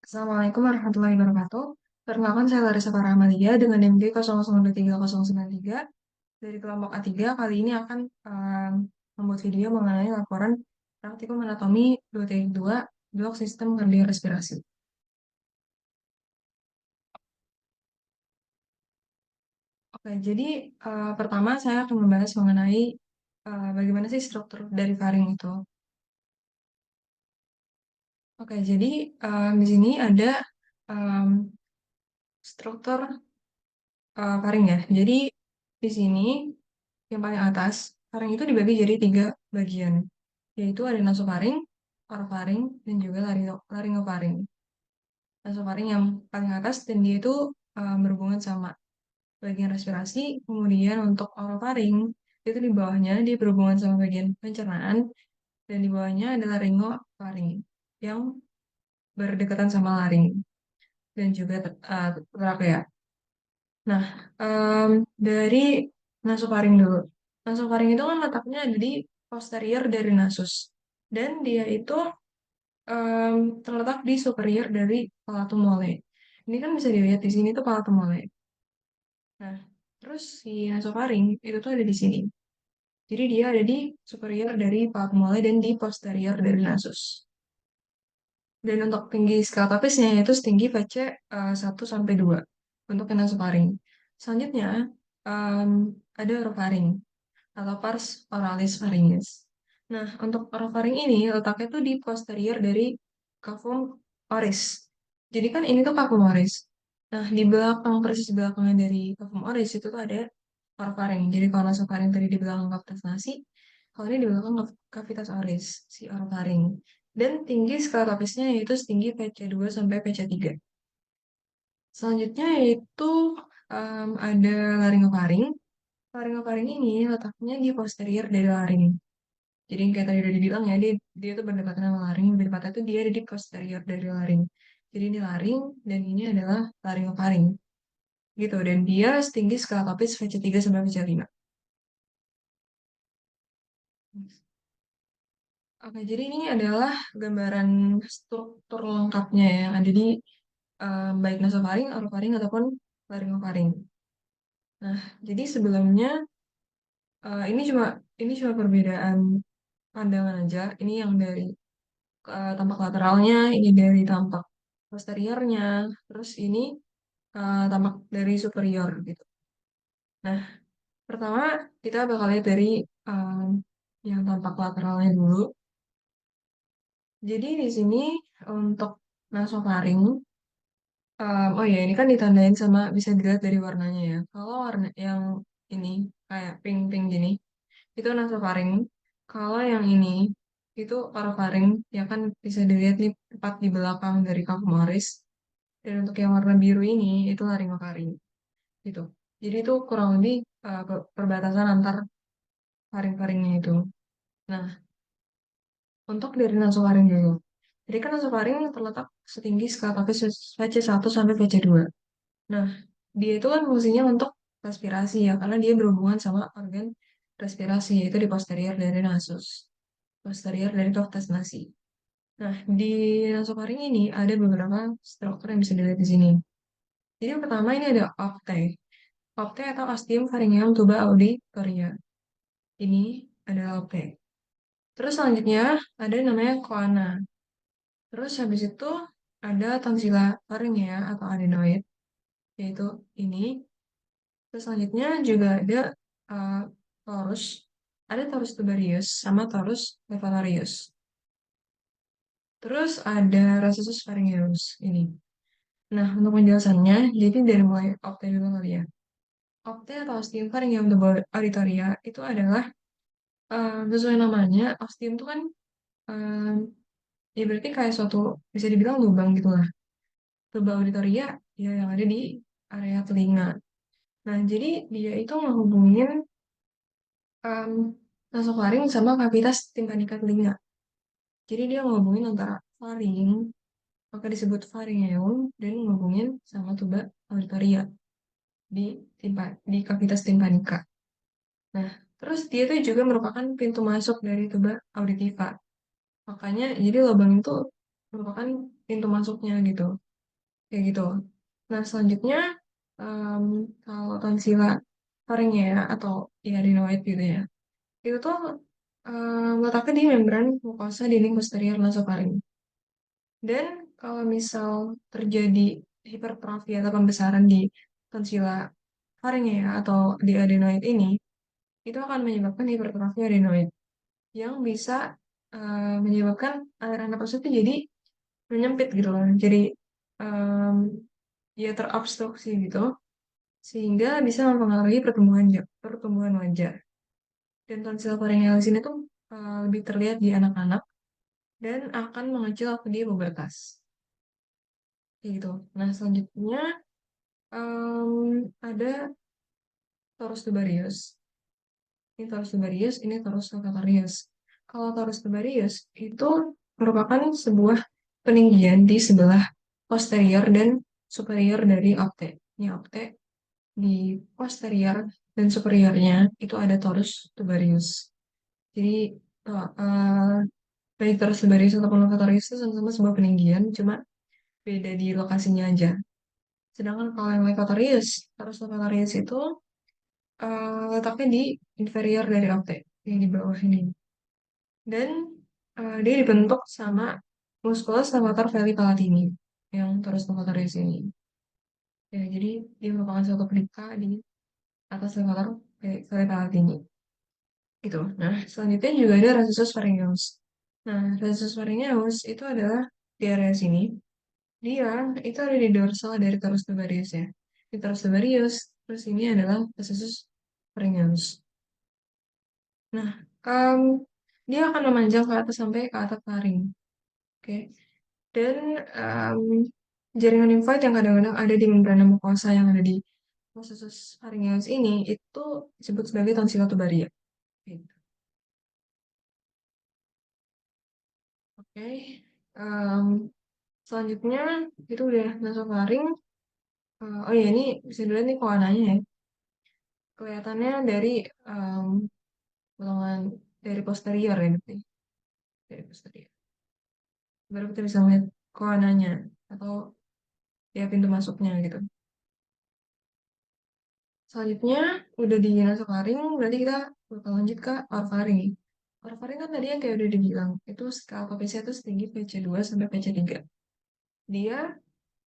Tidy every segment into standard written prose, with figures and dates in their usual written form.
Assalamualaikum warahmatullahi wabarakatuh. Perkenalkan saya Larissa Farahmalia dengan NIM 00239093 dari kelompok A3. Kali ini akan membuat video mengenai laporan praktikum anatomi 2.2 blok sistem kardiorespirasi. Oke, jadi pertama saya akan membahas mengenai bagaimana sih struktur dari faring itu. Oke, jadi di sini ada em, struktur faring ya. Jadi di sini yang paling atas, faring itu dibagi jadi tiga bagian, yaitu ada nasofaring, orofaring, dan juga laringofaring. Nasofaring yang paling atas dan dia itu berhubungan sama bagian respirasi, kemudian untuk orofaring itu di bawahnya dia berhubungan sama bagian pencernaan, dan di bawahnya ada laringofaring yang berdekatan sama laring dan juga trachea. Nah, dari nasofaring dulu. Nasofaring itu kan letaknya ada di posterior dari nasus. Dan dia itu terletak di superior dari palatum mole. Ini kan bisa dilihat di sini tuh palatum mole. Nah, terus si nasofaring itu tuh ada di sini. Jadi dia ada di superior dari palatum mole dan di posterior dari nasus. Dan untuk tinggi skatopisnya itu setinggi VC 1 sampai 2 untuk yang nasofaring. Selanjutnya em, ada orofaring atau pars oralis pharyngeus. Nah, untuk orofaring ini letaknya tuh di posterior dari cavum oris. Jadi kan ini tuh cavum oris. Nah, di belakang, persis belakangnya dari cavum oris itu tuh ada orofaring. Jadi kalau nasofaring tadi di belakang kavitas nasi, kalau ini di belakang kavitas oris, si orofaring. Dan tinggi skeletopisnya yaitu setinggi PC2 sampai PC3. Selanjutnya yaitu ada laringofaring. Laringofaring ini letaknya di posterior dari laring. Jadi kayak tadi udah dibilang ya, dia tuh berdekatan sama laring, lebih tepatnya tuh dia ada di posterior dari laring. Jadi ini laring, dan ini adalah laringofaring. Gitu, dan dia setinggi skelatopis VC3 sampai VC5. Oke, jadi ini adalah gambaran struktur lengkapnya ya, yang ada di baik nasofaring, orofaring, ataupun laringofaring. Nah, jadi sebelumnya ini cuma perbedaan pandangan aja. Ini yang dari tampak lateralnya, ini dari tampak posteriornya, terus ini tampak dari superior gitu. Nah, pertama kita bakal lihat dari um, yang tampak lateralnya dulu. Jadi di sini untuk nasofaring, oh ya ini kan ditandain sama bisa dilihat dari warnanya ya. Kalau warna yang ini kayak pink-pink gini, itu nasofaring. Kalau yang ini itu orofaring, ya kan bisa dilihat nih tepat di belakang dari cavumaris. Dan untuk yang warna biru ini itu laringofaring gitu. Jadi itu kurang lebih perbatasan antar faring-faringnya itu. Nah, untuk dari nasofaring dulu. Jadi kan nasofaring terletak setinggi skala VC1 sampai VC2. Nah, dia itu kan fungsinya untuk respirasi ya, karena dia berhubungan sama organ respirasi, yaitu di posterior dari nasus, posterior dari tuftas nasi. Nah, di nasofaring ini ada beberapa struktur yang bisa dilihat di sini. Jadi yang pertama ini ada opte. Opte atau ostium pharyngeum tuba auditoria. Ini adalah opte. Terus selanjutnya ada namanya koana. Terus habis itu ada tonsila pharyngeal atau adenoid, yaitu ini. Terus selanjutnya juga ada uh, torus. Ada torus tubarius sama torus levatorius. Terus ada recessus pharyngeus ini. Nah, untuk penjelasannya, jadi dari mulai opte dulu kali ya. Opte atau ostium pharyngeum tuba auditoria itu adalah sesuai namanya, ostium itu kan um, ya berarti kayak suatu bisa dibilang lubang gitu lah. Tuba auditoria ya yang ada di area telinga. Nah, jadi dia itu ngehubungin um, nasofaring sama kavitas timpanika telinga. Jadi dia ngehubungin antara faring, maka disebut pharyngeum, dan ngehubungin sama tuba auditoria di di kavitas timpanika. Nah, terus dia itu juga merupakan pintu masuk dari tuba auditiva. Makanya jadi lubang itu merupakan pintu masuknya gitu, kayak gitu. Nah, selanjutnya em, kalau tonsila faringea ya, atau ya adenoid gitu ya, itu tuh letaknya di membran mukosa dinding posterior nasofaring. Dan kalau misal terjadi hipertrofi atau pembesaran di tonsila faringea atau di adenoid ini, itu akan menyebabkan hipertrofi adenoid yang bisa menyebabkan aliran napas itu jadi menyempit gitu loh. Jadi em, ya terobstruksi gitu sehingga bisa mempengaruhi pertumbuhan wajah. Dan tonsil faringialis ini tuh lebih terlihat di anak-anak dan akan mengecil waktu dia pubertas. Kayak gitu. Nah, selanjutnya ada Taurus tubarius. Ini Taurus tubarius, ini Taurus locatarius. Kalau Taurus tubarius itu merupakan sebuah peninggian di sebelah posterior dan superior dari opte. Ini opte di posterior dan superiornya itu ada Taurus tubarius. Jadi baik Taurus tubarius ataupun locatarius itu sama-sama sebuah peninggian, cuma beda di lokasinya aja. Sedangkan kalau yang locatarius, Taurus locatarius itu letaknya di inferior dari opte, yang di bawah ini. Dan dia dibentuk sama musculus levator veli palatini, yang Taurus locatarius ini. Ya, jadi dia merupakan suatu pelika di atas levator veli palatini. Gitu. Nah, selanjutnya juga ada Rhesus pharyngeus. Nah, Rhesus pharyngeus itu adalah di area sini. Dia itu ada di dorsal dari Taurus tubarius ya. Di Taurus tubarius, terus ini adalah Rhesus pharyngeus. Nah, em, dia akan memanjang ke atas sampai ke atap taring. Oke. Dan em, jaringan limfoid yang kadang-kadang ada di membrana mukosa yang ada di Rhesus pharyngeus ini itu disebut sebagai tonsila tubaria. Gitu. Oke. Em, Selanjutnya itu udah nasofaring. Oh ya ini bisa dilihat nih koananya ya. Kelihatannya dari em, potongan dari posterior ya berarti. Dari posterior. Baru kita bisa lihat koananya atau ya pintu masuknya gitu. Selanjutnya udah di nasofaring berarti kita bakal lanjut ke orofaring. Orofaring kan tadi yang kayak udah dibilang itu skala PPC itu setinggi PC2 sampai PC3. Dia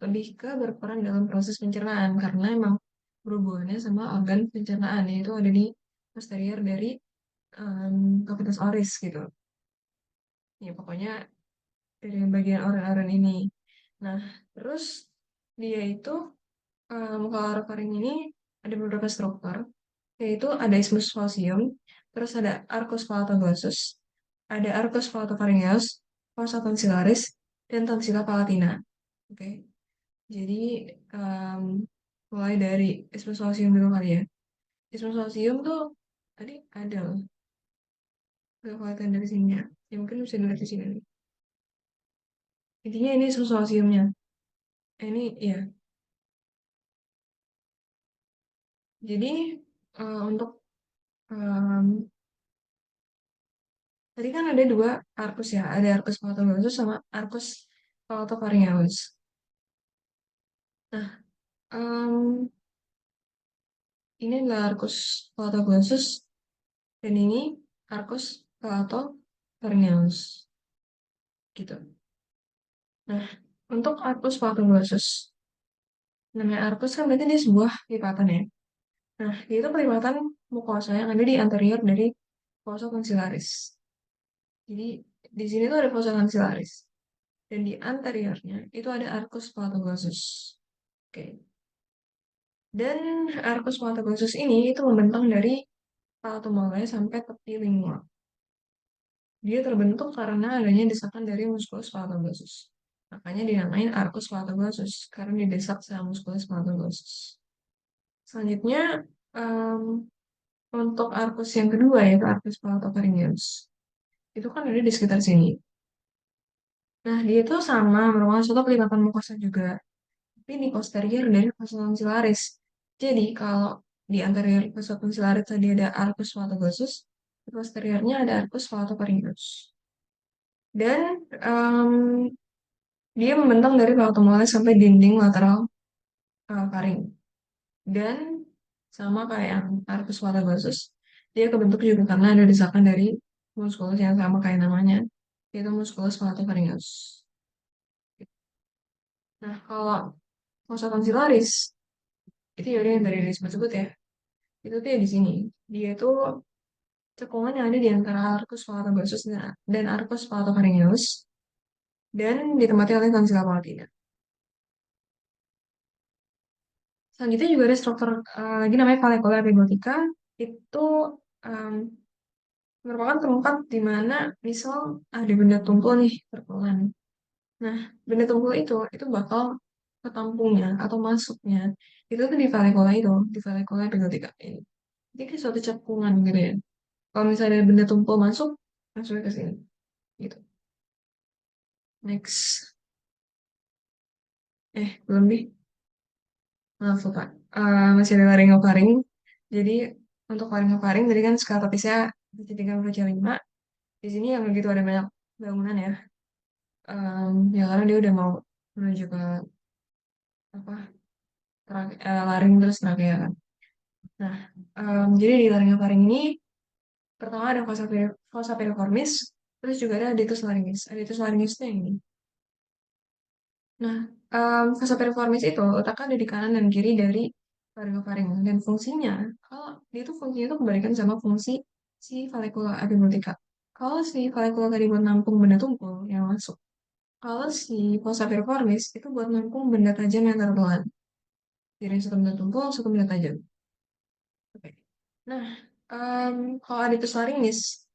lebih ke berperan dalam proses pencernaan karena emang berhubungannya sama organ pencernaan yaitu ada di posterior dari cavitas oris gitu. Ya pokoknya dari bagian organ-organ ini. Nah, terus dia itu kalau orofaring ini ada beberapa struktur yaitu ada isthmus falcium, terus ada arcus palatoglossus, ada arcus palatopharyngeus, fossa tonsillaris, dan tonsilla palatina. Oke. Jadi em, mulai dari isthmus falcium dulu kali ya. Isthmus falcium tuh tadi ada loh, nggak kelihatan dari sini ya. Ya mungkin bisa dilihat di sini nih. Intinya ini isthmus falciumnya. Ini ya. Jadi untuk em, tadi kan ada dua arcus ya, ada arcus palatoglossus sama arcus palatopharyngeus. Nah, em, ini adalah arcus palatoglossus dan ini arcus palatopharyngeus gitu. Nah, untuk arcus palatoglossus, namanya arcus kan berarti dia sebuah lipatan ya. Nah, dia itu pelipatan mukosa yang ada di anterior dari fossa tonsillaris. Jadi di sini tuh ada fossa tonsillaris dan di anteriornya itu ada arcus palatoglossus. Oke. Dan arcus palatoglossus ini itu membentang dari palatum molai sampai tepi lingual. Dia terbentuk karena adanya desakan dari musculus palatoglossus. Makanya dinamain arcus palatoglossus karena didesak sama musculus palatoglossus. Selanjutnya em, untuk arcus yang kedua yaitu arcus palatopharyngeus. Itu kan ada di sekitar sini. Nah, dia itu sama merupakan suatu kelipatan mukosa juga, tapi di posterior dari fossa tonsillaris. Jadi kalau di anterior fossa tonsillaris tadi ada arcus palatoglossus, di posteriornya ada arcus palatopharyngeus. Dan Dia membentang dari palato molalis sampai dinding lateral faring. Dan sama kayak yang arcus vatagosus, dia kebentuk juga karena ada desakan dari musculus yang sama kayak namanya, yaitu musculus palatopharyngeus. Nah, kalau fossa tonsillaris, itu ya yang dari disebut-sebut ya, itu tuh ya di sini. Dia itu cekungan yang ada di antara arcus vatagosus dan arcus palatopharyngeus, dan ditempati oleh tonsilla palatina. Selanjutnya juga ada struktur lagi namanya vallecula epiglottica. Itu em, merupakan tempat di mana misal ada benda tumpul nih tertelan. Nah, benda tumpul itu bakal ketampungnya atau masuknya itu tuh di vallecula itu, di vallecula epiglottica ini. Jadi kayak suatu cekungan gitu ya. Kalau misalnya ada benda tumpul masuk, masuknya ke sini. Gitu. Next. Belum nih. Maaf lupa. Masih ada laringofaring. Jadi untuk laringofaring tadi kan skala topisnya VC3 VC5. Di sini yang begitu ada banyak bangunan ya. Ya karena dia udah mau menuju ke apa laring terus trachea kan. Nah, jadi di laringofaring ini pertama ada fossa piriformis, terus juga ada adductus laryngis. Adductus laryngis itu yang ini. Nah, fossa piriformis itu letaknya ada di kanan dan kiri dari laringofaring dan fungsinya, kalau dia itu fungsinya itu kebalikan sama fungsi si vallecula epiglottica. Kalau si vallecula tadi buat nampung benda tumpul yang masuk, kalau si fossa piriformis itu buat nampung benda tajam yang tertelan. Jadi satu benda tumpul, satu benda tajam. Oke. Nah, kalau adductus laryngis,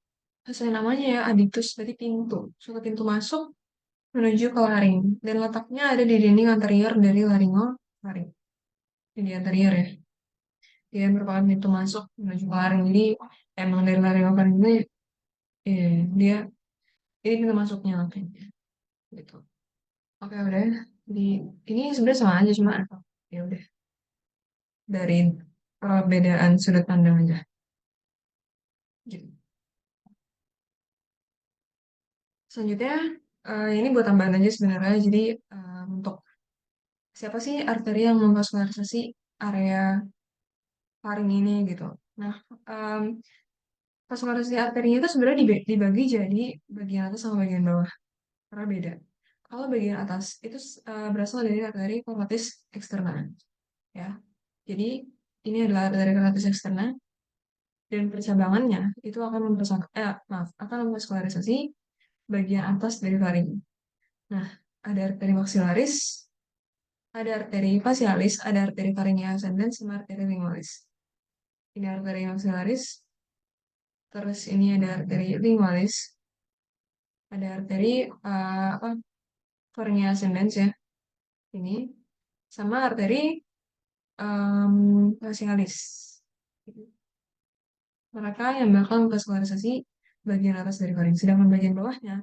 sesuai namanya ya, adductus berarti pintu. Suatu pintu masuk menuju ke laring. Dan letaknya ada di dinding anterior dari laringofaring. Di anterior ya. Dia merupakan pintu masuk menuju ke laring. Jadi emang dari laringofaring ini, dia ini pintu masuknya makanya. Gitu. Oke udah. Jadi ini sebenarnya sama aja cuma ya udah dari perbedaan sudut pandang aja. Gitu. Selanjutnya, ini buat tambahan aja sebenarnya. Jadi untuk siapa sih arteri yang memvaskularisasi area faring ini gitu. Nah, em, vaskularisasi arterinya itu sebenarnya dibagi jadi bagian atas sama bagian bawah. Karena beda. Kalau bagian atas itu berasal dari arteri corotis externa, ya. Jadi ini adalah arteri corotis externa dan percabangannya itu akan akan memvaskularisasi bagian atas dari faring. Nah, ada arteri maxillaris, ada arteri facialis, ada arteri pharyngeal ascendens, sama arteri lingualis. Ini arteri maxillaris, terus ini ada arteri lingualis, ada arteri apa pharyngeal ascendens ya, ini sama arteri facialis. Mereka yang bakal memvaskularisasi bagian atas dari faring. Sedangkan bagian bawahnya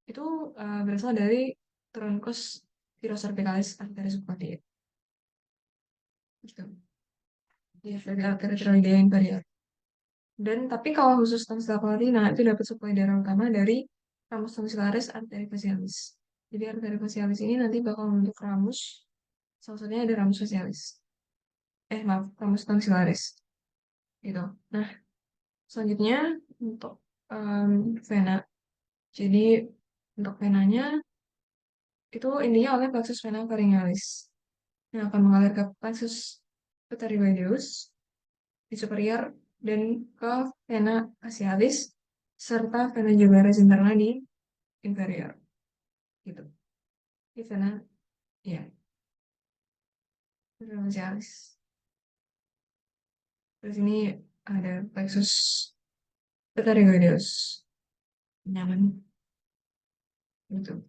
itu berasal dari truncus pirocervicalis artery subclavian. Gitu. Ya, dari arteri tiroidea inferior. Dan tapi kalau khusus tonsil palatina itu dapat suplai darah utama dari ramus tonsillaris arteri facialis. Jadi arteri facialis ini nanti bakal membentuk ramus. Salah satunya ada ramus facialis. Maaf, ramus tonsillaris. Gitu. Nah, selanjutnya untuk vena. Jadi untuk venanya itu intinya oleh plexus vena pharyngealis yang akan mengalir ke plexus pterygoideus di superior dan ke vena facialis serta vena jugularis interna di inferior gitu. Di vena ya, vena facialis. Terus ini ada plexus pterygoideus nyaman gitu.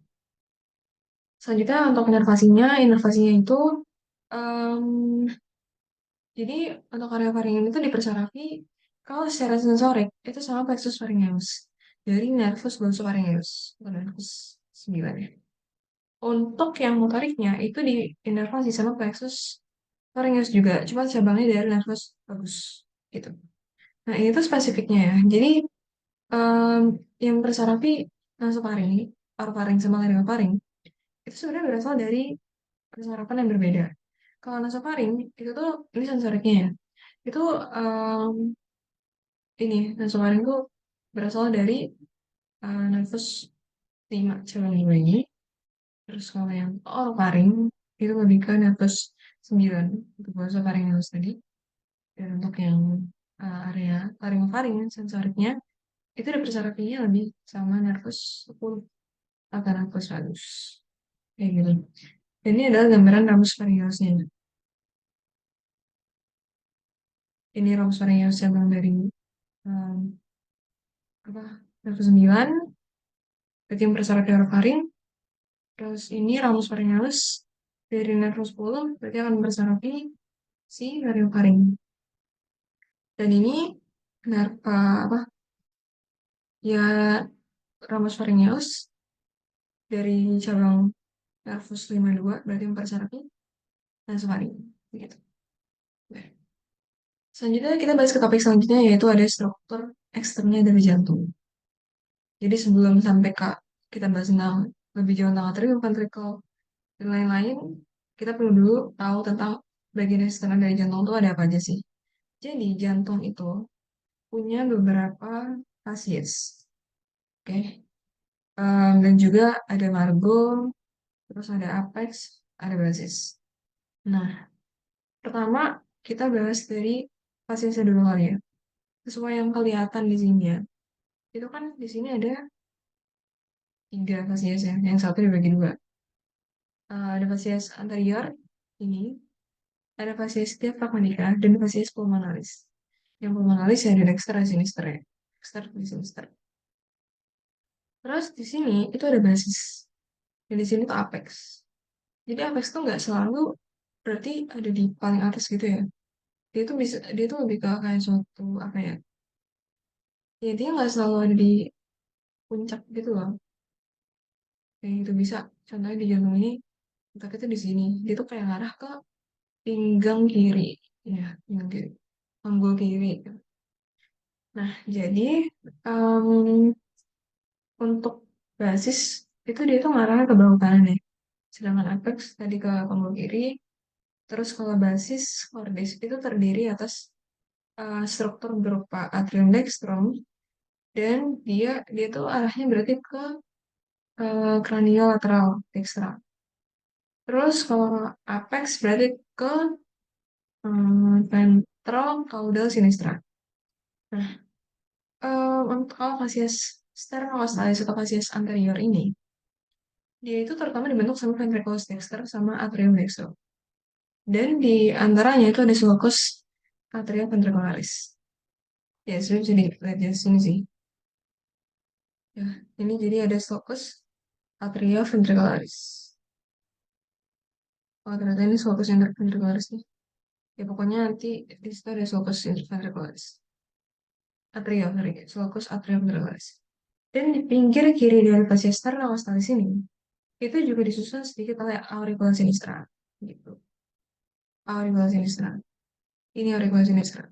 Selanjutnya untuk inervasinya itu em, jadi untuk area faringeal itu dipersarafi kalau secara sensorik itu sama plexus pharyngeus dari nervus glossopharyngeus atau nervus 9 ya. Untuk yang motoriknya itu diinervasi sama plexus pharyngeus juga, cuma cabangnya dari nervus vagus gitu. Nah ini tuh spesifiknya ya. Jadi em, yang bersarafi nasofaring, orofaring sama laryngofaring itu sebenarnya berasal dari sarapan yang berbeda. Kalau nasofaring itu tuh ini sensoriknya ya. Itu ini nasofaring itu berasal dari nervus 5 cabang dua ini. Terus kalau yang orofaring itu lebih ke nervus 9 untuk bahasa faringitis tadi. Dan untuk yang area laringofaring sensoriknya itu representasinya lebih sama nervus 10 atau nervus vagus kayak gitu. Dan ini adalah gambaran ramus faringitisnya. Ini ramus faringitis yang dari um, apa nervus 9 berarti yang bersaraf dari orofaring. Terus ini ramus faringitis dari nervus 10 berarti akan bersarafi si laryngofaring. Dan ini apa ya ramus pharyngeus dari cabang nervus 52 berarti mempersarafi nasofaring gitu. Nah, selanjutnya kita bahas ke topik selanjutnya yaitu ada struktur eksternnya dari jantung. Jadi sebelum sampai ke kita bahas tentang lebih jauh tentang atrium, ventricle dan lain-lain, kita perlu dulu tahu tentang bagian eksternal dari jantung itu ada apa aja sih. Jadi jantung itu punya beberapa fasies, oke? Dan juga ada margo, terus ada apex, ada basis. Nah, pertama kita bahas dari fasiesnya dulu kali ya. Sesuai yang kelihatan di sini ya. Itu kan di sini ada tiga fasies ya, yang satu dibagi dua. Ada fasies anterior ini, ada fasies diaphragmatica dan fasies pulmonalis. Yang pulmonalis ya ada dexter dan sinister ya. Dexter dan sinister. Terus di sini itu ada basis. Dan di sini tuh apex. Jadi apex tuh nggak selalu berarti ada di paling atas gitu ya. Dia tuh lebih ke kayak suatu apa ya? Ya dia nggak selalu ada di puncak gitu loh. Kayak gitu bisa. Contohnya di jantung ini, entah itu di sini. Dia tuh kayak ngarah ke pinggang kiri. Ya, pinggang kiri. Panggul kiri. Nah, jadi em, untuk basis itu dia tuh ngarahnya ke bahu kanan ya. Sedangkan apex tadi ke panggul kiri. Terus kalau basis cordis itu terdiri atas struktur berupa atrium dextrum dan dia tuh arahnya berarti ke craniolateral dextra. Terus kalau apex berarti ke ventral caudal sinistra. Nah, untuk kalau fasies sternostalis atau fasies anterior ini, dia itu terutama dibentuk sama ventriculus dexter sama atrium dextrum. Dan di antaranya itu ada sulcus atria ventricularis. Ya, sudah bisa dilihat di sini sih. Ya, ini jadi ada sulcus atria ventricularis. Oh, ternyata ini sulcus ventricularis nih. Ya, pokoknya nanti di situ ada sulcus ventricularis. Atria, sorry, sulcus atria ventricularis. Dan di pinggir kiri dari facies sternostalis ini, itu juga disusun sedikit oleh auricula sinistra. Gitu. Auricula sinistra. Ini auricula sinistra.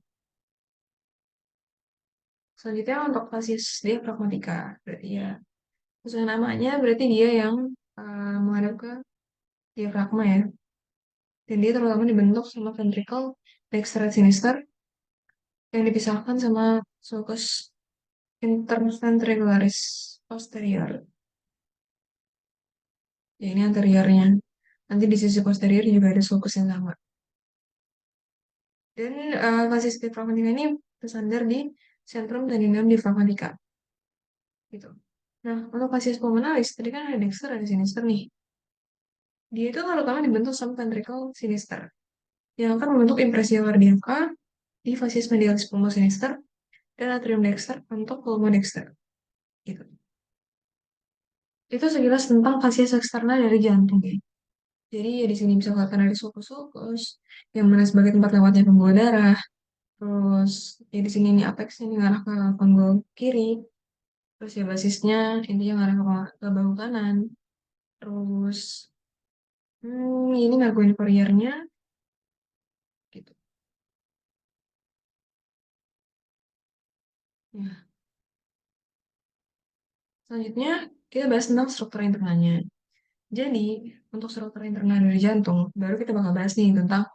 Selanjutnya untuk facies diaphragmatica. Berarti ya, sesuai namanya berarti dia yang menghadap ke diafragma ya. Dan dia terutama dibentuk sama ventricle dexter sinister yang dipisahkan sama sulcus interventricularis posterior. Ya, ini anteriornya. Nanti di sisi posterior juga ada sulcus yang sama. Dan fasis diafragmatika ini bersandar di sentrum tendinum diafragmatika. Gitu. Nah, untuk facies pulmonalis, tadi kan ada dexter, ada sinister nih. Dia itu terutama dibentuk sama ventricle sinister, yang akan membentuk impresia cardiaca di facies medialis pulmosinister dan atrium dexter untuk pulmodexter. Gitu. Itu sekilas tentang facies eksternal dari jantung ya. Jadi ya di sini bisa kelihatan dari sulcus-sulcus yang mana sebagai tempat lewatnya pembuluh darah. Terus ya di sini ini apexnya ini ngarah ke panggul kiri. Terus ya basisnya intinya ngarah ke bahu kanan. Terus ini mergo inferiornya gitu. Ya. Selanjutnya kita bahas tentang struktur internalnya. Jadi, untuk struktur internal dari jantung, baru kita bakal bahas nih tentang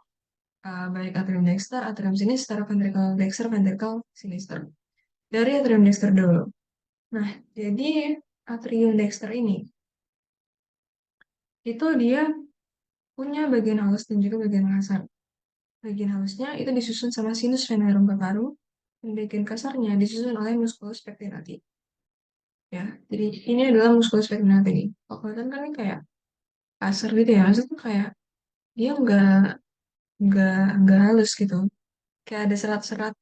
baik atrium dexter, atrium sinister, ventricle dexter, ventricle sinister. Dari atrium dexter dulu. Nah, jadi atrium dexter ini, itu dia punya bagian halus dan juga bagian kasar. Bagian halusnya itu disusun sama sinus venerum paparum, dan bagian kasarnya disusun oleh musculus pectinati. Ya, jadi ini adalah musculus pectinati nih. Kalau kelihatan kan ini kayak kasar gitu ya, maksudnya kayak dia nggak halus gitu. Kayak ada serat-serat.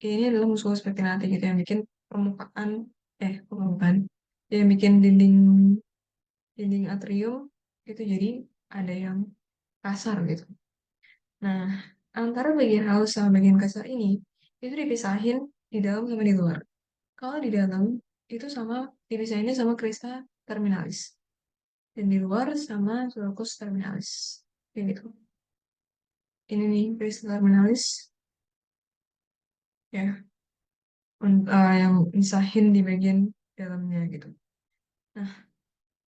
Ini adalah musculus pectinati gitu yang bikin permukaan, permukaan, yang bikin dinding dinding atrium itu jadi ada yang kasar gitu. Nah, antara bagian halus sama bagian kasar ini itu dipisahin di dalam sama di luar. Kalau di dalam itu sama dipisahinnya sama crista terminalis dan di luar sama sulcus terminalis. Kayak gitu. Ini nih crista terminalis ya yang misahin di bagian dalamnya gitu. Nah,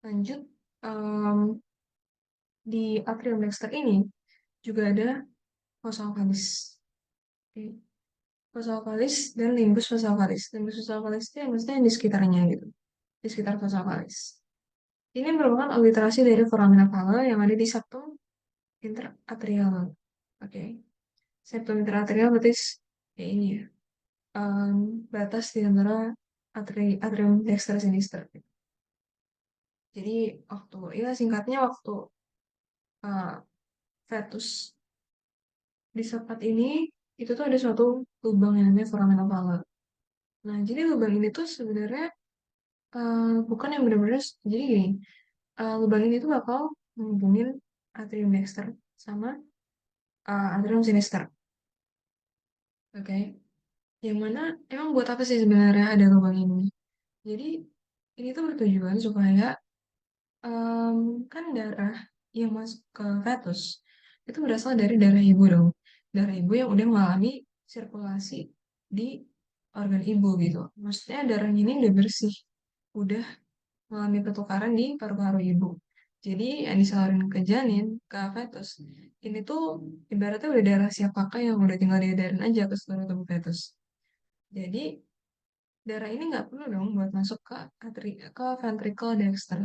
lanjut em, di atrium dexter ini juga ada fossa ovalis. Oke. Fossa ovalis dan limbus fossa ovalis. Limbus fossa ovalis itu yang maksudnya di sekitarnya gitu, di sekitar fossa ovalis. Ini merupakan obliterasi dari foramen cava yang ada di septum interatrial. Oke, septum interatrial berarti ya ini ya, em, batas di antara atrium dexter sinister. Jadi waktu, ya singkatnya waktu uh, fetus disekat ini, itu tuh ada suatu lubang yang namanya foramen cava. Nah, jadi lubang ini tuh sebenarnya bukan yang benar-benar, jadi gini, lubang ini tuh bakal menghubungin atrium dexter sama atrium sinister. Oke, yang mana emang buat apa sih sebenarnya ada lubang ini? Jadi ini tuh bertujuan supaya em, kan darah yang masuk ke fetus itu berasal dari darah ibu dong. Darah ibu yang udah mengalami sirkulasi di organ ibu gitu. Maksudnya darahnya ini udah bersih, udah mengalami pertukaran di paru-paru ibu. Jadi yang disalurin ke janin, ke fetus, ini tuh ibaratnya udah darah siap pakai yang udah tinggal diedarin aja ke seluruh tubuh fetus. Jadi darah ini nggak perlu dong buat masuk ke ke ventricle dexter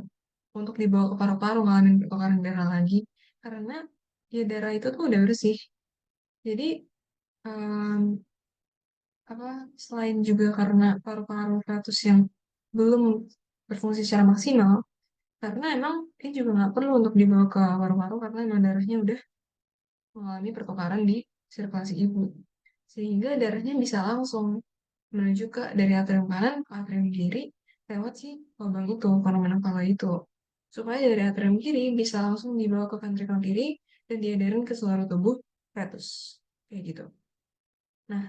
untuk dibawa ke paru-paru ngalamin pertukaran darah lagi karena ya darah itu tuh udah bersih. Jadi em, apa selain juga karena paru-paru fetus yang belum berfungsi secara maksimal karena emang ini juga nggak perlu untuk dibawa ke paru-paru karena emang darahnya udah mengalami pertukaran di sirkulasi ibu sehingga darahnya bisa langsung menuju ke dari atrium kanan ke atrium kiri lewat si lubang itu, fenomena cava itu. Supaya dari atrium kiri bisa langsung dibawa ke ventrikel kiri dan diedarin ke seluruh tubuh fetus. Kayak gitu. Nah,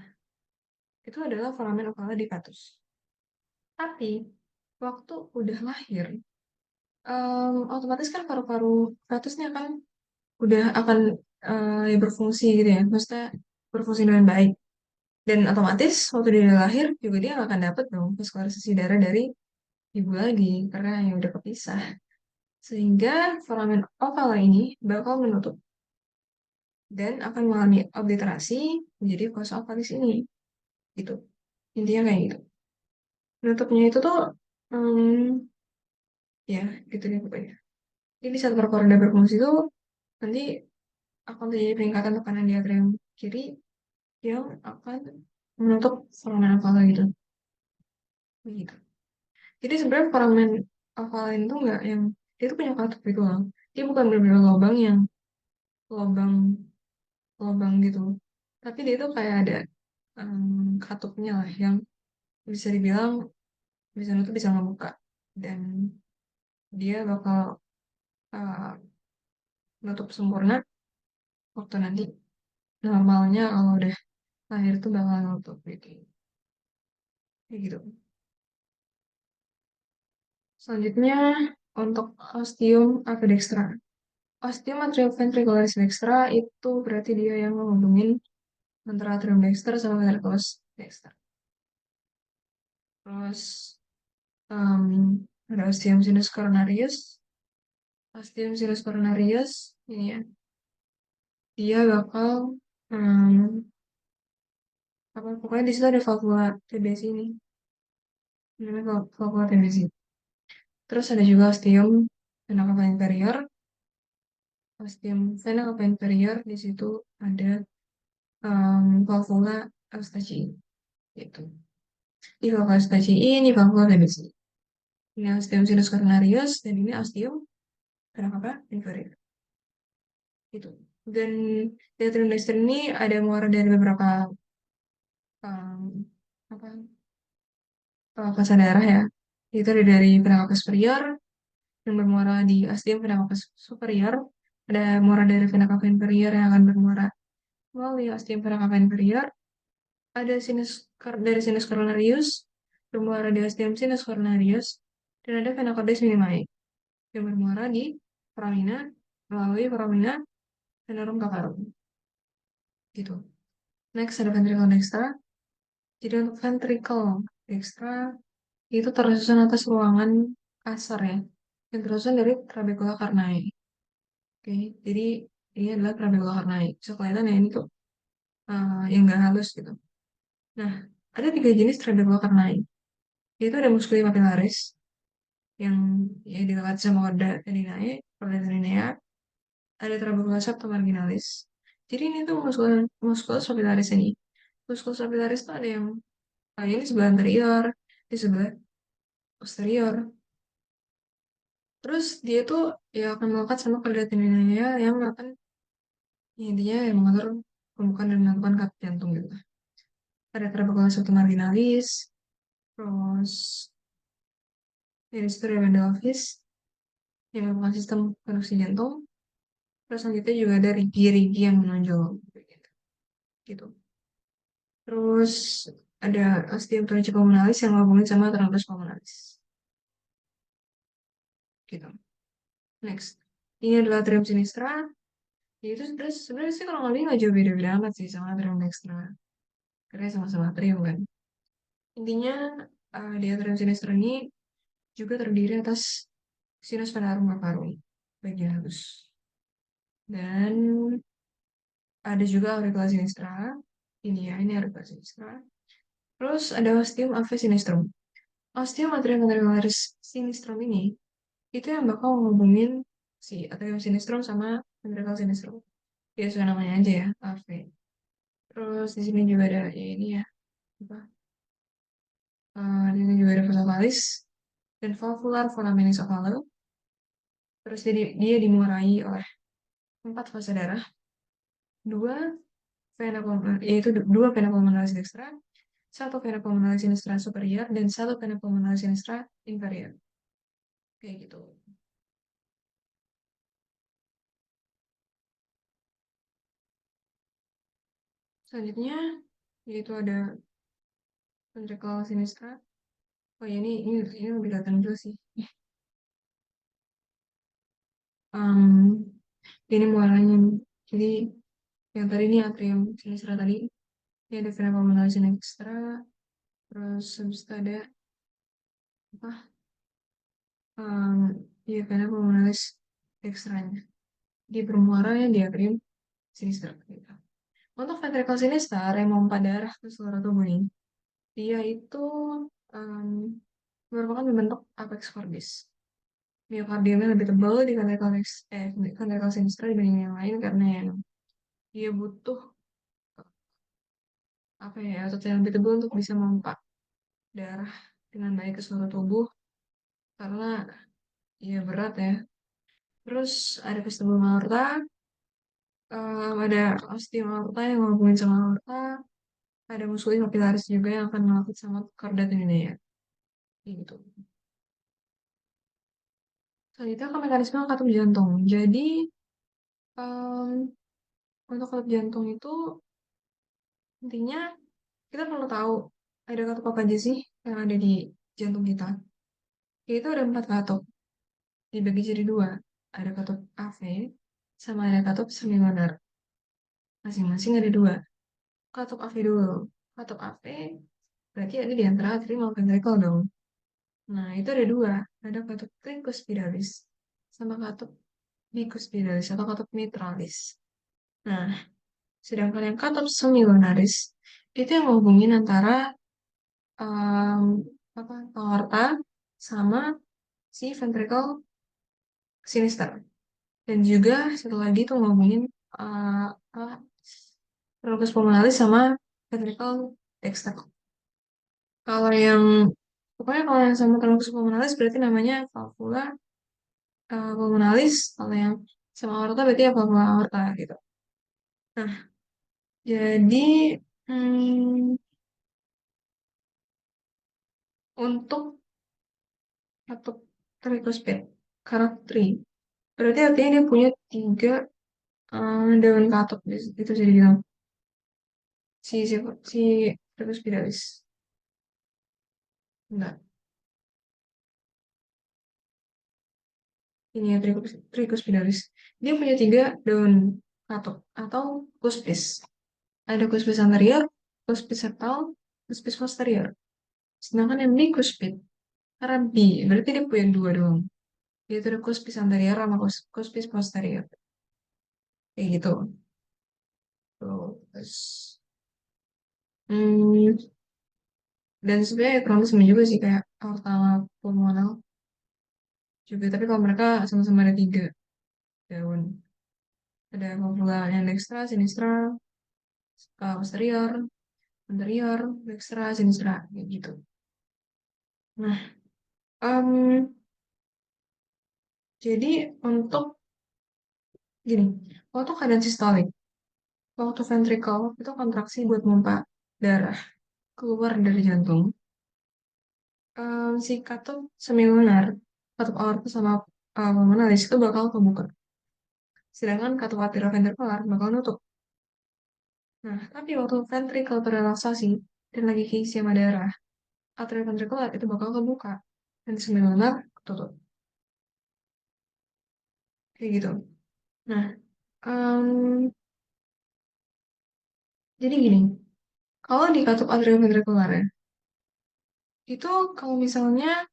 itu adalah foramen cava di fetus. Tapi, waktu udah lahir, otomatis kan paru-paru fetusnya kan udah akan ya berfungsi gitu ya. Maksudnya berfungsi dengan baik. Dan otomatis waktu dia lahir juga dia nggak akan dapet dong vaskularisasi darah dari ibu lagi karena yang udah kepisah. Sehingga foramen oval ini bakal menutup dan akan mengalami obliterasi menjadi fossa ovalis ini. Gitu. Intinya kayak gitu. Menutupnya itu tuh ya gitu deh pokoknya. Jadi saat paru-paru udah berfungsi itu nanti akan terjadi peningkatan tekanan di atrium kiri yang akan menutup foramen oval gitu. Begitu. Jadi sebenarnya foramen oval itu enggak yang dia tuh punya katup gitu loh. Dia bukan benar-benar lubang yang lubang lubang gitu. Tapi dia tuh kayak ada katupnya lah yang bisa dibilang bisa nutup bisa ngebuka dan dia bakal uh, nutup sempurna waktu nanti normalnya kalau udah lahir tuh bakal nutup gitu. Kayak gitu. Selanjutnya untuk ostium apodextra. Ostium atrioventricularis dextra itu berarti dia yang menghubungin antara atrium dexter sama ventriculus dexter. Terus ada ostium sinus coronarius ostium sinus coronarius ini ya, dia bakal hmm, apa pokoknya di situ ada valvula TBC ini, namanya valvula TBC. Terus ada juga ostium vena cava inferior, ostium vena cava inferior di situ ada valvula Eustachii gitu. Di valvula Eustachii ini valvula TBC. Ini ostium sinus coronarius dan ini ostium vena cava inferior gitu. Dan diatrium dexter ini ada muara dari beberapa um, apa fase darah ya. Itu ada dari vena cava superior yang bermuara di ostium vena cava superior. Ada muara dari vena cava inferior yang akan bermuara melalui ostium vena cava inferior. Ada dari sinus coronarius bermuara di ostium sinus coronarius dan ada vena caudis minimi yang bermuara di foramina melalui foramina venorum cavarum gitu. Next ada ventricle dextra. Jadi untuk ventricle dextra itu tersusun atas ruangan kasar ya, yang tersusun dari trabecula carni. Oke, jadi ini adalah trabecula carni. Bisa kelihatan ya ini tuh yang nggak halus gitu. Nah, ada 3 jenis trabecula carni. Yaitu ada musculi papillaris yang ya dilewati sama roda teninae, ada trabecula septomarginalis. Jadi ini tuh musculus papillaris ini. Musculus papillaris tuh ada yang ini sebelah anterior, di sebelah posterior. Terus dia tuh ya akan melekat sama kreatininnya yang akan ya, intinya yang mengatur pembukaan dan menentukan kat jantung gitu. Ada trabecula septomarginalis, terus dari situ ada Wendelvis yang merupakan sistem konduksi jantung. Terus selanjutnya juga ada rigi-rigi yang menonjol gitu. Gitu. Terus ada ostium tunica pulmonalis yang menghubungin sama trabecula pulmonalis. Gitu. Next. Ini adalah atrium sinistra. Ya, itu sebenarnya sih kalau ngomongin nggak jauh beda-beda amat sih sama atrium dextra. Karena sama-sama atrium kan. Intinya di atrium sinistra ini juga terdiri atas sinus venarum cavarum bagian halus. Dan ada juga auricula sinistra. Ini auricula sinistra. Terus ada ostium ave sinistrum. Ostium atrium ventricularis sinistrum ini itu yang bakal ngehubungin si atrium sinistrum sama ventricle sinistrum. Ya sesuai namanya aja ya, AV. Terus di sini juga ada ya ini ya, apa? Di sini juga ada vasovalis dan valvular foramen ovale. Terus dia dimurai oleh 4 fase darah, dua yaitu dua vena pulmonalis dextra, satu vena pulmonalis sinistra superior dan satu vena pulmonalis sinistra inferior. Kayak gitu. Selanjutnya yaitu ada ventricle sinistra. Oh ya ini lebih kelihatan dulu sih. Um, ini muaranya nih. Jadi yang tadi ini atrium sinistra tadi. Ini ada vena pulmonalis sinistra. Terus habis itu ada apa? Iya vena pulmonalis dextranya. Di bermuaranya di atrium sinistra. Gitu. Untuk ventricle sinistra yang memompa darah ke seluruh tubuh nih, dia itu um, merupakan bentuk apex cordis. Miokardiumnya lebih tebal di ventricle sinistra dibanding yang lain karena yang dia butuh apa ya otot yang lebih tebal untuk bisa memompa darah dengan baik ke seluruh tubuh karena ya berat ya. Terus ada vestibul aorta, ada ostium aorta yang menghubungin sama aorta, ada musculus papillaris juga yang akan melakukan sama chorda tendineae. Gitu. Selanjutnya ke mekanisme katup jantung. Jadi em, untuk katup jantung itu intinya kita perlu tahu ada katup apa aja sih yang ada di jantung kita. Yaitu ada 4 katup dibagi jadi 2. Ada katup AV sama ada katup semilunar. Masing-masing ada 2. Katup AV dulu. Katup AV berarti ada di antara atrium sama ventricle dong. Nah itu ada 2. Ada katup tricuspidales sama katup bikuspiralis atau katup mitralis. Nah, sedangkan yang katup semilunaris itu yang menghubungin antara em, apa aorta sama si ventricle sinister. Dan juga satu lagi tuh ngomongin apa trunkus pulmonalis sama ventricle dexter. Kalau yang pokoknya kalau yang sama trunkus pulmonalis berarti namanya valvula pulmonalis. Kalau yang sama aorta berarti ya valvula aorta gitu. Nah, jadi hmm, untuk katup tricuspid karakter berarti artinya dia punya tiga daun katup gitu jadi bilang si tricuspidalis. Enggak, ini ya tricuspidalis. Dia punya tiga daun katup atau cuspis. Ada cuspis anterior, cuspis septal, cuspis posterior. Sedangkan yang bicuspid, karena B, berarti dia punya dua doang. Yaitu ada cuspis anterior sama cuspis posterior. Kayak gitu. Tuh, terus, hmm, dan sebenarnya kurang lebih sama juga sih kayak aorta sama pulmonal juga. Tapi kalau mereka sama-sama ada tiga daun. Ada valvula yang dextra, sinistra, posterior, anterior, dextra, sinistra, kayak gitu. Nah, em, jadi untuk gini, waktu keadaan sistolik, waktu ventricle itu kontraksi buat pompa darah keluar dari jantung, si katup semilunar, katup aorta sama pulmonalis itu bakal kebuka. Sedangkan katup atrioventrikular bakal nutup. Nah, tapi waktu ventricle terrelaksasi dan lagi keisi sama darah, atrioventrikular itu bakal kebuka dan semilunar ketutup. Kayak gitu. Nah, em, jadi gini, kalau di katup atrioventrikular ya, itu kalau misalnya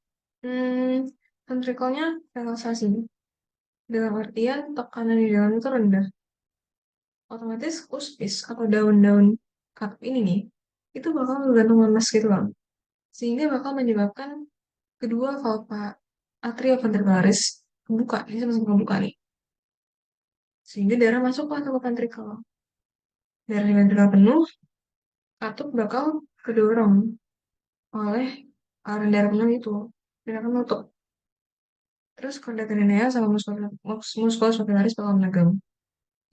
ventrikelnya relaksasi, dalam artian tekanan di dalam itu rendah, otomatis kuspis atau daun-daun katup ini nih, itu bakal bergantung lemas gitu loh. Sehingga bakal menyebabkan kedua valva atrioventricularis kebuka, ini sama-sama kebuka nih. Sehingga darah masuk ke ventrikel. Darah di ventrikel penuh, katup bakal kedorong oleh aliran darah penuh itu. Dan akan menutup. Terus kondaterinea sama musculus papillaris bakal menegang.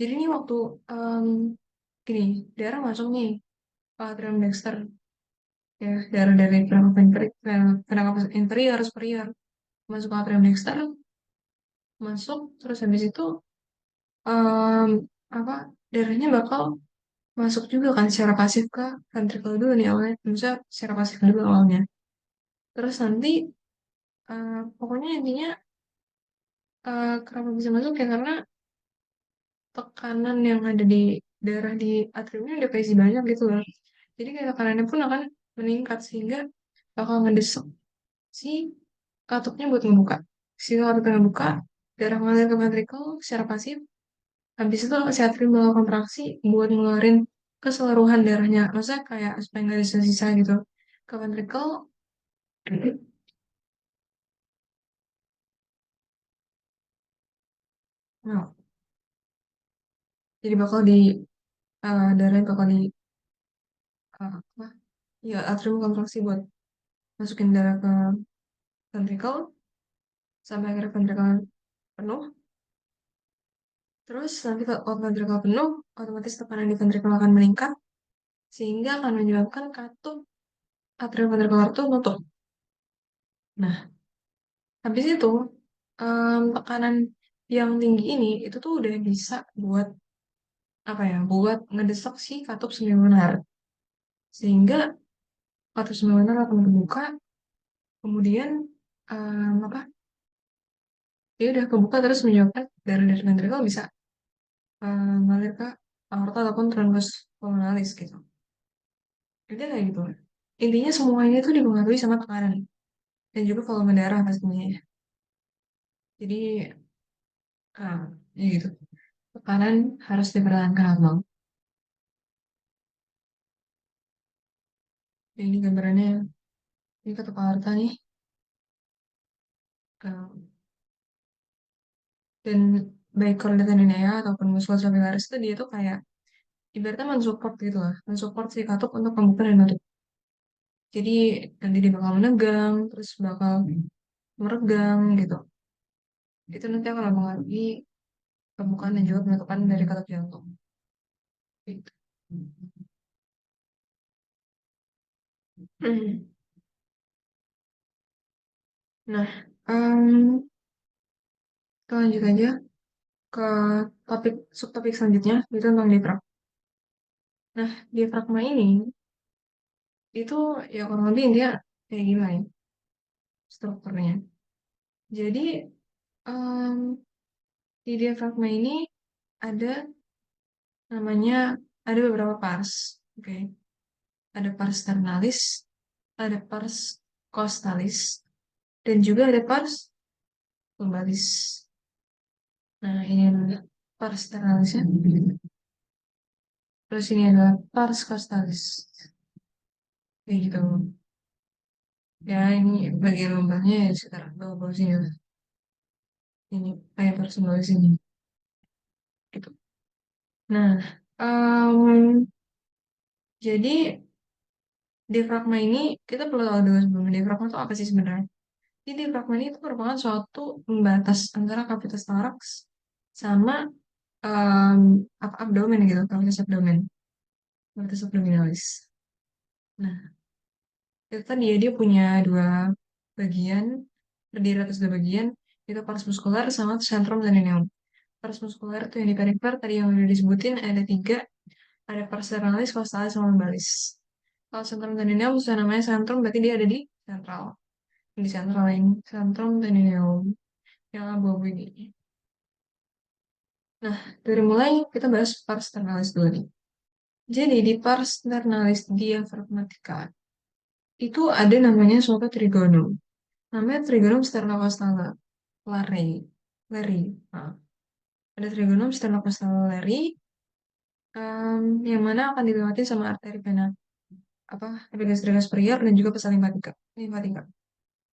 Jadi ini waktu em, gini, darah masuk nih ke atrium dexter, ya darah dari pernafasan inferior, superior, masuk ke atrium dexter, masuk, terus habis itu em, apa darahnya bakal masuk juga kan secara pasif ke ventricle dulu nih awalnya, maksudnya secara pasif dulu awalnya. Terus nanti pokoknya intinya kenapa bisa masuk ya karena tekanan yang ada di darah di atriumnya udah keisi banyak gitu loh. Jadi kayak tekanannya pun akan meningkat sehingga bakal ngedesek si katupnya buat ngebuka. Si katupnya ngebuka, darah mengalir ke ventricle secara pasif. Habis itu si atrium bakal kontraksi buat ngeluarin keseluruhan darahnya. Maksudnya kayak supaya nggak ada sisa-sisa gitu ke ventricle. Nah, jadi bakal di darahnya bakal di apa? Ya atrium kontraksi buat masukin darah ke ventricle sampai akhirnya ventricle penuh. Terus nanti kalau ventricle penuh, otomatis tekanan di ventricle akan meningkat sehingga akan menyebabkan katup atrioventrikular itu nutup. Nah, habis itu tekanan yang tinggi ini itu tuh udah bisa buat apa ya? Buat ngedesak si katup semilunar sehingga katup semilunar akan terbuka, kemudian apa? Dia udah kebuka terus menyebabkan darah dari ventricle bisa ngalir ke aorta ataupun trunkus pulmonalis gitu. Jadi kayak gitu. Intinya semuanya itu dipengaruhi sama tekanan dan juga volume darah pastinya ya. Jadi Ah, ya gitu. Tekanan harus dipertahankan abang. Ini gambarannya, ini kata Pak Harta nih. Ah, dan baik korelatan tendinea ataupun muskulus capillaris itu dia tuh kayak ibaratnya mensupport gitu lah, mensupport si katup untuk pembukaan dan nutup. Jadi nanti dia bakal menegang, terus bakal meregang gitu. Itu nanti akan mempengaruhi pembukaan dan juga penutupan dari katup jantung. Gitu. Nah, em, kita lanjut aja ke topik subtopik selanjutnya, itu tentang diafragma. Nah, diafragma ini itu ya kurang lebih dia kayak gimana ya strukturnya. Jadi em, di diafragma ini ada namanya ada beberapa pars, oke. Ada pars ternalis, ada pars costalis, dan juga ada pars lumbalis. Nah, ini adalah pars ternalisnya. Terus ini adalah pars costalis. Kayak gitu. Ya, ini bagian lombanya ya sekitar bawah-bawah sini lah. Ini kayak pars lumbalis ini. Gitu. Nah, em, jadi diafragma ini kita perlu tahu dulu sebelumnya diafragma itu apa sih sebenarnya? Jadi diafragma ini itu merupakan suatu pembatas antara kavitas toraks sama apa abdomen gitu, kavitas abdomen, kavitas abdominalis. Nah, itu tadi ya dia punya dua bagian, terdiri atas dua bagian, itu pars muskular sama centrum tendineum. Pars muskular itu yang di perifer, tadi yang udah disebutin ada tiga, ada pars ternalis, costalis, sama lumbalis. Kalau centrum tendineum sudah namanya centrum, berarti dia ada di sentral. Di sentral ini, centrum tendineum yang abu-abu ini. Nah, dari mulai kita bahas pars ternalis dulu nih. Jadi di pars ternalis diaphragmatica itu ada namanya suatu trigonum. Namanya trigonum sternocostala Larry. Larry. Nah, ada trigonum sternocostala Larry yang mana akan dilewati sama arteri vena apa epigastrica superior dan juga pesa limpatika. Limpatika.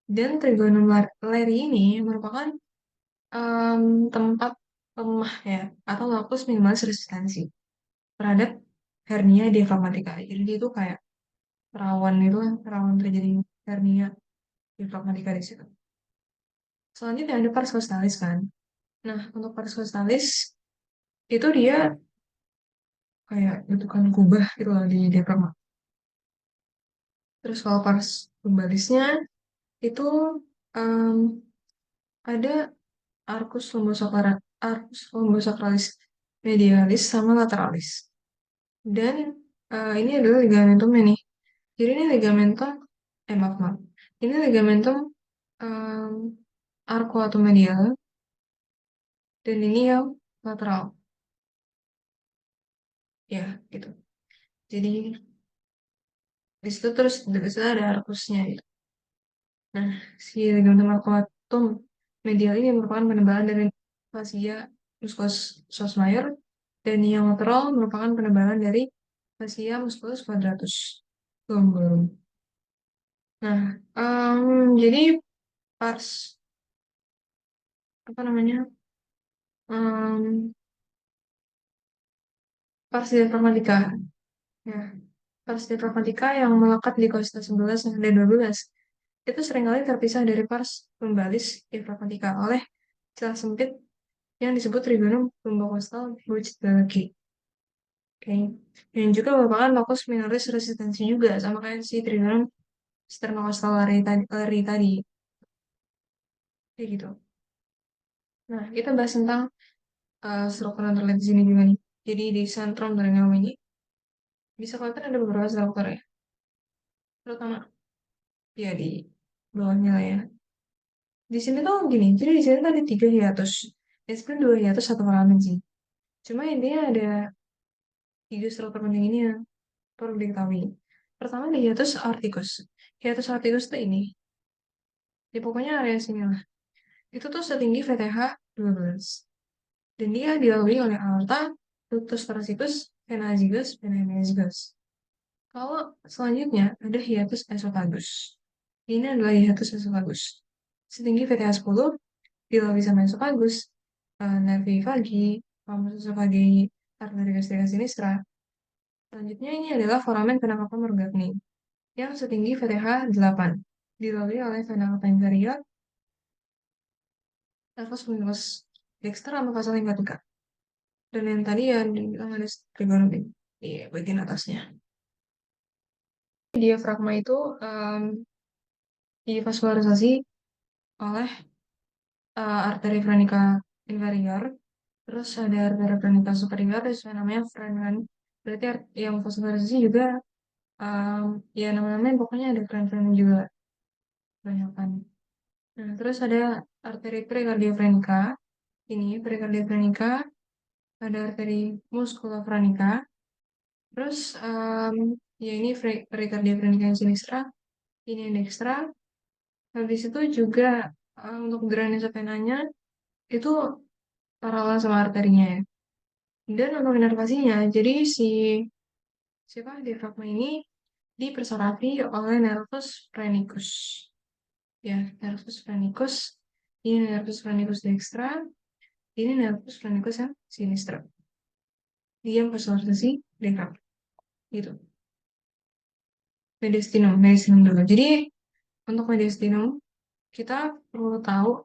Dan trigonum Larry ini merupakan tempat lemah ya atau locus minimalis resistensi terhadap hernia diafragmatika. Jadi dia itu kayak rawan itu lah, rawan terjadi hernia diafragmatika di situ. Selanjutnya ada pars costalis kan. Nah, untuk pars costalis itu dia kayak bentukan kubah gitu loh di diafragma. Terus kalau pars lumbalisnya itu em, ada arcus lumbosacralis medialis sama lateralis. Dan ini adalah ligamentumnya nih. Jadi ini ligamentum, maaf maaf. Ini ligamentum em, arcuatomedial dan ini yang lateral, ya gitu. Jadi di situ terus di situ ada arcusnya gitu. Nah, si ligamentum arcuatum medial ini merupakan penebalan dari fascia musculus Sossmayer dan yang lateral merupakan penebalan dari fascia musculus quadratus lumborum. Nah, jadi pars apa namanya? Em, pars diafragmatica. Ya, pars diafragmatica yang melekat di kosta 11 dan 12 itu seringkali terpisah dari pars lumbalis diafragmatica oleh celah sempit yang disebut tribunum lumbokostal Buchtelki. Oke. Yang juga merupakan locus minoris resistensi juga sama kayak si tribunum sternocostal Larry tadi. Kayak gitu. Nah, kita bahas tentang struktur yang terlihat di sini juga nih. Jadi di sentrum dari nama ini bisa kelihatan ada beberapa struktur ya. Terutama ya di bawahnya lah ya. Di sini tuh gini, jadi di sini tuh ada tiga hiatus. Ya sebenarnya dua hiatus satu foramen sih. Cuma intinya ada tiga struktur penting ini yang perlu diketahui. Pertama ada hiatus aorticus. Hiatus aorticus itu ini. Ya pokoknya area sini lah. Itu tuh setinggi VTH 12. dan dia dilalui oleh aorta, ductus thoracic, vena azygos, vena hemiazygos. Kalau selanjutnya ada hiatus esophagus. Ini adalah hiatus esophagus. Setinggi VTA 10, dilalui sama esophagus, nervi vagi, ramus esophageal, arteria gastrica sinistra. Selanjutnya ini adalah foramen vena cava morgagni yang setinggi VTH 8, dilalui oleh vena cava inferior, nervus luminous dexter sama vasa lymphatica. Dan yang tadi ya dibilang ada trigonometri di bagian atasnya. Diafragma itu divaskularisasi oleh arteri veronica inferior, terus ada arteri veronica superior, terus namanya fren. Berarti yang vaskularisasi juga ya namanya pokoknya ada fren juga banyak kan. Nah, terus ada arteri pericardiofrenica. Ini pericardiofrenica, ada arteri musculofrenica. Terus ya ini pericardiofrenica yang sinistra, ini yang dextra. Habis itu juga untuk drainase venanya itu paralel sama arterinya ya. Dan untuk inervasinya, jadi siapa diafragma ini dipersarafi oleh nervus phrenicus. Ya, nervus phrenicus. Ini nervus phrenicus dextra, ini nervus phrenicus yang sinistra. Dia mempersarafi diafragma. Gitu. Mediastinum dulu. Jadi untuk mediastinum kita perlu tahu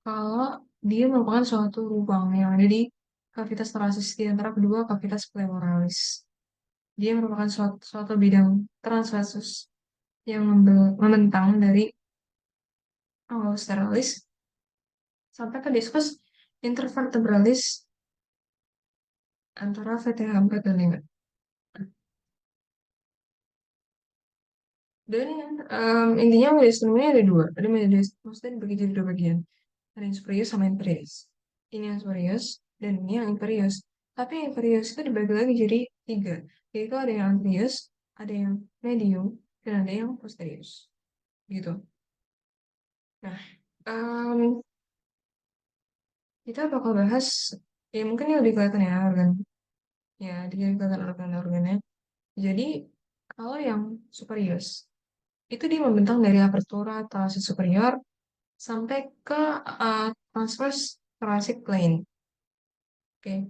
kalau dia merupakan suatu lubang yang ada di kavitas torasis di antara kedua kavitas pleuralis. Dia merupakan suatu bidang transversus yang membentang dari sternalis sampai ke diskus intervertebralis antara VTH 4 dan 5. Dan intinya mediastinum ini ada dua. Ada mediastinum, maksudnya dibagi jadi dua bagian. Ada yang spurious sama inferius. Ini yang spurious dan ini yang inferius. Tapi yang inferius itu dibagi lagi jadi tiga. Yaitu ada yang anterius, ada yang medium, dan ada yang posterius. Gitu. Nah, kita bakal bahas, ya mungkin ini lebih kelihatan ya organ. Ya, dia kelihatan organ-organnya. Jadi, kalau yang superius, itu dia membentang dari apertura thoracic superior sampai ke transverse thoracic plane. Oke,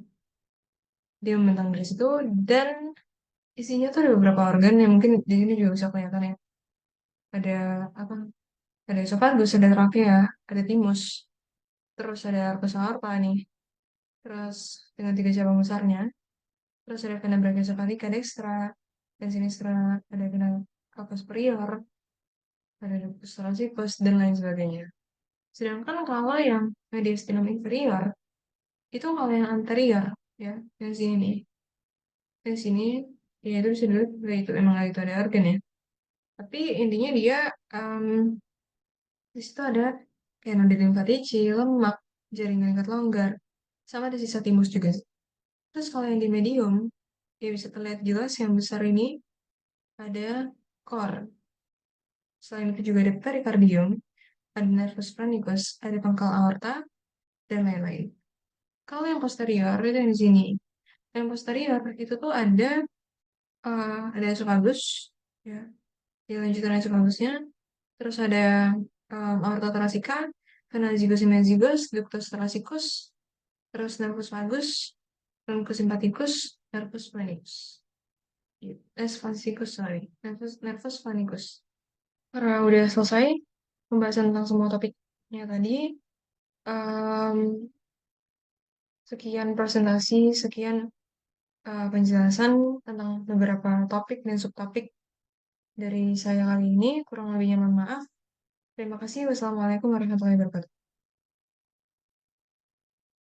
dia membentang dari situ dan isinya tuh ada beberapa organ yang mungkin di sini juga bisa kelihatan ya. Ada apa? Ada esophagus, ada trachea, ada thymus, terus ada arcus aorta nih. Terus dengan tiga cabang besarnya, terus ada vena brachiocephalica dextra dan sinistra, ada vena cava superior, ada ductus thoracicus dan lain sebagainya. Sedangkan kalau yang mediastinum inferior itu kalau yang anterior ya, yang sini nih, yang sini ya itu bisa dilihat nggak itu emang nggak itu ada organ ya. Tapi intinya dia di situ ada kayak node limfatici, lemak, jaringan ikat longgar, sama ada sisa timus juga. Terus kalau yang di medium, ya bisa terlihat jelas yang besar ini ada core. Selain itu juga ada perikardium, ada nervus phrenicus, ada pangkal aorta, dan lain-lain. Kalau yang posterior itu yang di sini. Yang posterior itu tuh ada esophagus, ya, di lanjutan esopagusnya. Terus ada aorta thoracica, vena azygos hemiazygos, ductus thoracicus, terus nervus vagus, truncus sympathicus, nervus phrenicus. Spasticus, sorry, nervus phrenicus. Karena udah selesai pembahasan tentang semua topiknya tadi, em, sekian presentasi, sekian penjelasan tentang beberapa topik dan subtopik dari saya kali ini. Kurang lebihnya mohon maaf. Terima kasih. Wassalamualaikum warahmatullahi wabarakatuh.